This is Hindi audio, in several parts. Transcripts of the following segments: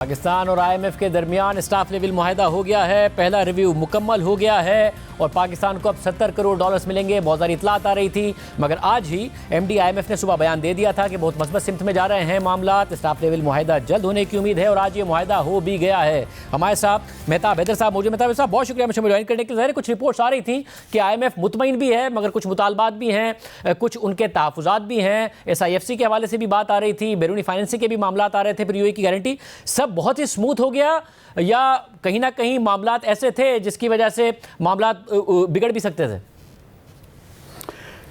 पाकिस्तान और आईएमएफ के दरमियान स्टाफ लेवल मुआहदा हो गया है। पहला रिव्यू मुकम्मल हो गया है और पाकिस्तान को अब 70 करोड़ डॉलर्स मिलेंगे। बहुत सारी इतलात आ रही थी, मगर आज ही एमडी आईएमएफ ने सुबह बयान दे दिया था कि बहुत मस्बत सिमत में जा रहे हैं मामलात। स्टाफ लेवल मुआहदा जल्द होने की उम्मीद है और आज ये मुआहदा हो भी गया है। हमारे साथ मेहताब हैदर साहब मौजूद। मेहताब साहब, बहुत शुक्रिया मुझे ज्वाइन करने के लिए। कुछ रिपोर्ट्स आ रही थी कि आईएमएफ मुतमईन भी है, मगर कुछ मुतालबात भी हैं, कुछ उनके तहफ़्फ़ुज़ात भी हैं। SIFC के हवाले से भी बात आ रही थी, बैरूनी फाइनेंसिंग के भी मामलात आ रहे थे, फिर यूएई की गारंटी। सब बहुत ही स्मूथ हो गया या कहीं ना कहीं मामलात ऐसे थे जिसकी वजह से मामलात बिगड़ भी सकते थे?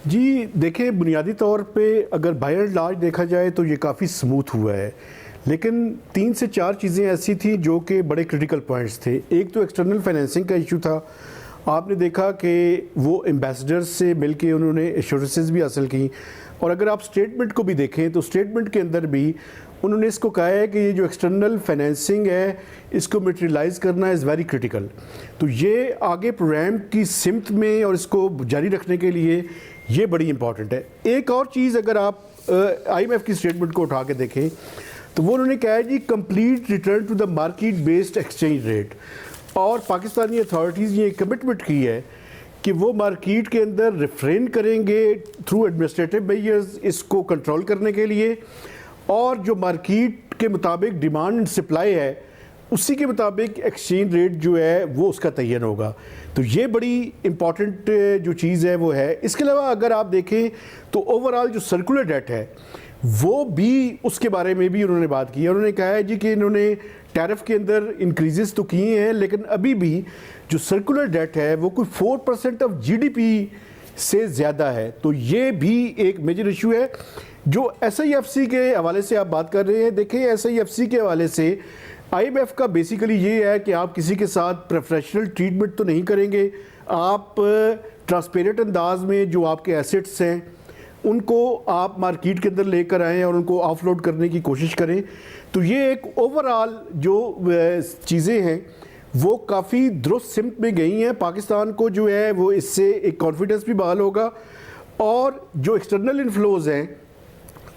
जी देखिए, बुनियादी तौर पे अगर बाय एंड लार्ज देखा जाए तो ये काफ़ी स्मूथ हुआ है, लेकिन 3 से 4 चीज़ें ऐसी थी जो कि बड़े क्रिटिकल पॉइंट्स थे। एक तो एक्सटर्नल फाइनेंसिंग का इशू था। आपने देखा कि वो एम्बेसडर्स से मिलके उन्होंने एश्योरेंसेस भी हासिल की, और अगर आप स्टेटमेंट को भी देखें तो स्टेटमेंट के अंदर भी उन्होंने इसको कहा है कि ये जो एक्सटर्नल फाइनेंसिंग है इसको मटेरियलाइज करना इज़ वेरी क्रिटिकल। तो ये आगे प्रोग्राम की सिमत में और इसको जारी रखने के लिए ये बड़ी इंपॉर्टेंट है। एक और चीज़ अगर आप IMF की स्टेटमेंट को उठा के देखें तो वो उन्होंने कहा है जी complete return to the market based exchange rate, और पाकिस्तानी अथॉरिटीज़ ये कमिटमेंट की है कि वो मार्केट के अंदर रिफ्रेन करेंगे थ्रू एडमिनिस्ट्रेटिव मेजर्स इसको कंट्रोल करने के लिए, और जो मार्केट के मुताबिक डिमांड एंड सप्लाई है उसी के मुताबिक एक्सचेंज रेट जो है वो उसका तयन होगा। तो ये बड़ी इंपॉर्टेंट जो चीज़ है वो है। इसके अलावा अगर आप देखें तो ओवरऑल जो सर्कुलर डेट है वो भी, उसके बारे में भी उन्होंने बात की है। उन्होंने कहा है जी कि इन्होंने टैरिफ के अंदर इंक्रीजेस तो किए हैं, लेकिन अभी भी जो सर्कुलर डेट है वो कोई 4% ऑफ GDP से ज़्यादा है। तो ये भी एक मेजर इशू है। जो SIFC के हवाले से आप बात कर रहे हैं, देखिए SIFC के हवाले से IMF का बेसिकली ये है कि आप किसी के साथ प्रेफरेंशियल ट्रीटमेंट तो नहीं करेंगे, आप ट्रांसपेरेंट अंदाज में जो आपके एसेट्स हैं उनको आप मार्केट के अंदर लेकर आएँ और उनको ऑफलोड करने की कोशिश करें। तो ये एक ओवरऑल जो चीज़ें हैं वो काफ़ी दुरुस्त सिमत में गई हैं। पाकिस्तान को जो है वो इससे एक कॉन्फिडेंस भी बहाल होगा, और जो एक्सटर्नल इन्फ्लोज़ हैं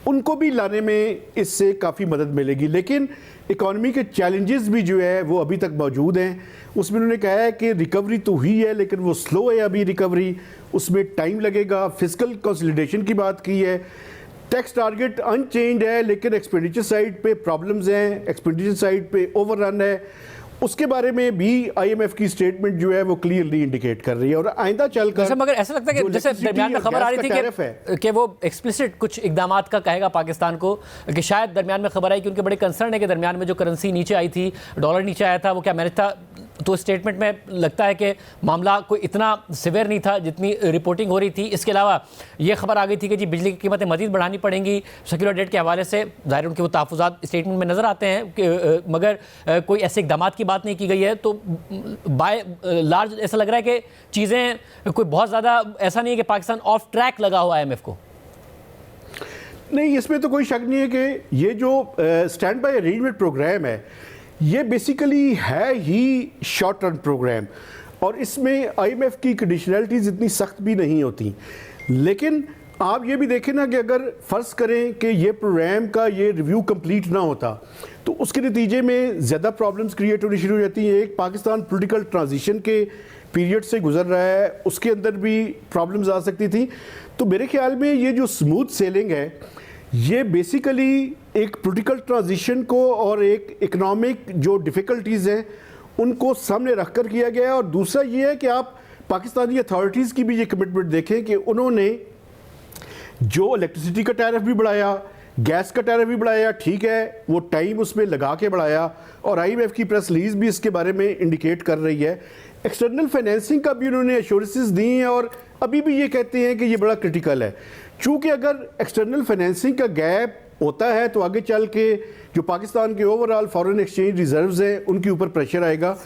उनको भी लाने में इससे काफ़ी मदद मिलेगी। लेकिन इकॉनमी के चैलेंजेस भी जो है वो अभी तक मौजूद हैं। उसमें उन्होंने कहा है कि रिकवरी तो हुई है लेकिन वो स्लो है अभी रिकवरी, उसमें टाइम लगेगा। फिस्कल कंसोलिडेशन की बात की है। टैक्स टारगेट अनचेंज्ड है लेकिन एक्सपेंडिचर साइड पे प्रॉब्लम्स हैं, एक्सपेंडिचर साइड पे ओवररन है। उसके बारे में भी IMF की स्टेटमेंट जो है वो क्लियरली इंडिकेट कर रही है। और आइंदा चलकर मगर ऐसा लगता है कि जैसे दरमियान में खबर आ रही थी कि वो एक्सप्लिसिट कुछ इकदामात का कहेगा पाकिस्तान को, कि शायद दरमियान में खबर आई कि उनके बड़े कंसर्न है कि दरमियान में जो करेंसी नीचे आई थी, डॉलर नीचे आया था, वो क्या मैनेज था। तो स्टेटमेंट में लगता है कि मामला कोई इतना सिवियर नहीं था जितनी रिपोर्टिंग हो रही थी। इसके अलावा ये खबर आ गई थी कि जी बिजली की कीमतें मज़ीद बढ़ानी पड़ेंगी सर्कुलर डेट के हवाले से। ज़ाहिर उनके वो तहफ़्फ़ुज़ात स्टेटमेंट में नज़र आते हैं कि मगर कोई ऐसे इक़दाम की बात नहीं की गई है। तो बाय लार्ज ऐसा लग रहा है कि चीज़ें कोई बहुत ज़्यादा ऐसा नहीं है कि पाकिस्तान ऑफ ट्रैक लगा हुआ IMF को। नहीं, इसमें तो कोई शक नहीं है कि ये जो स्टैंड बाय अरेंजमेंट प्रोग्राम है ये बेसिकली है ही शॉर्ट टर्म प्रोग्राम, और इसमें IMF की कंडीशनैलिटीज़ इतनी सख्त भी नहीं होती। लेकिन आप ये भी देखें ना कि अगर फ़र्ज़ करें कि ये प्रोग्राम का ये रिव्यू कंप्लीट ना होता तो उसके नतीजे में ज़्यादा प्रॉब्लम्स क्रिएट होनी शुरू हो जाती हैं। एक पाकिस्तान पॉलिटिकल ट्रांजिशन के पीरियड से गुजर रहा है, उसके अंदर भी प्रॉब्लम्स आ सकती थी। तो मेरे ख्याल में ये जो स्मूथ सेलिंग है ये बेसिकली एक पॉलिटिकल ट्रांजिशन को और एक इकोनॉमिक जो डिफ़िकल्टीज़ हैं उनको सामने रख कर किया गया है। और दूसरा ये है कि आप पाकिस्तानी अथॉरिटीज़ की भी ये कमिटमेंट देखें कि उन्होंने जो इलेक्ट्रिसिटी का टैरिफ भी बढ़ाया, गैस का टैरिफ भी बढ़ाया, ठीक है वो टाइम उसमें लगा के बढ़ाया, और IMF की प्रेस रिलीज भी इसके बारे में इंडिकेट कर रही है। एक्सटर्नल फाइनेंसिंग का भी उन्होंने एश्योरेंसेस दी हैं, और अभी भी ये कहते हैं कि ये बड़ा क्रिटिकल है। चूँकि अगर एक्सटर्नल फाइनेंसिंग का गैप होता है तो आगे चल के जो पाकिस्तान के ओवरऑल फॉरेन एक्सचेंज रिजर्व्स हैं उनके ऊपर प्रेशर आएगा।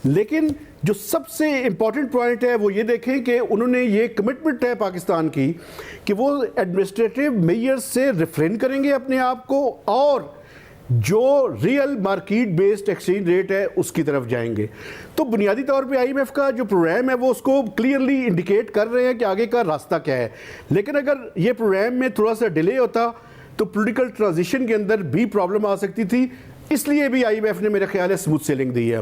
लेकिन जो सबसे इम्पॉर्टेंट पॉइंट है वो ये देखें कि उन्होंने ये कमिटमेंट है पाकिस्तान की कि वो एडमिनिस्ट्रेटिव मेजर्स से रिफ्रेन करेंगे अपने आप को, और जो real market based exchange rate है उसकी तरफ जाएंगे। तो बुनियादी तौर पे IMF का जो प्रोग्राम है वो उसको क्लियरली इंडिकेट कर रहे हैं कि आगे का रास्ता क्या है। लेकिन अगर ये प्रोग्राम में थोड़ा सा डिले होता तो पॉलिटिकल ट्रांजिशन के अंदर भी प्रॉब्लम आ सकती थी। इसलिए भी IMF ने मेरा ख्याल है स्मूथ सेलिंग दी है हमें।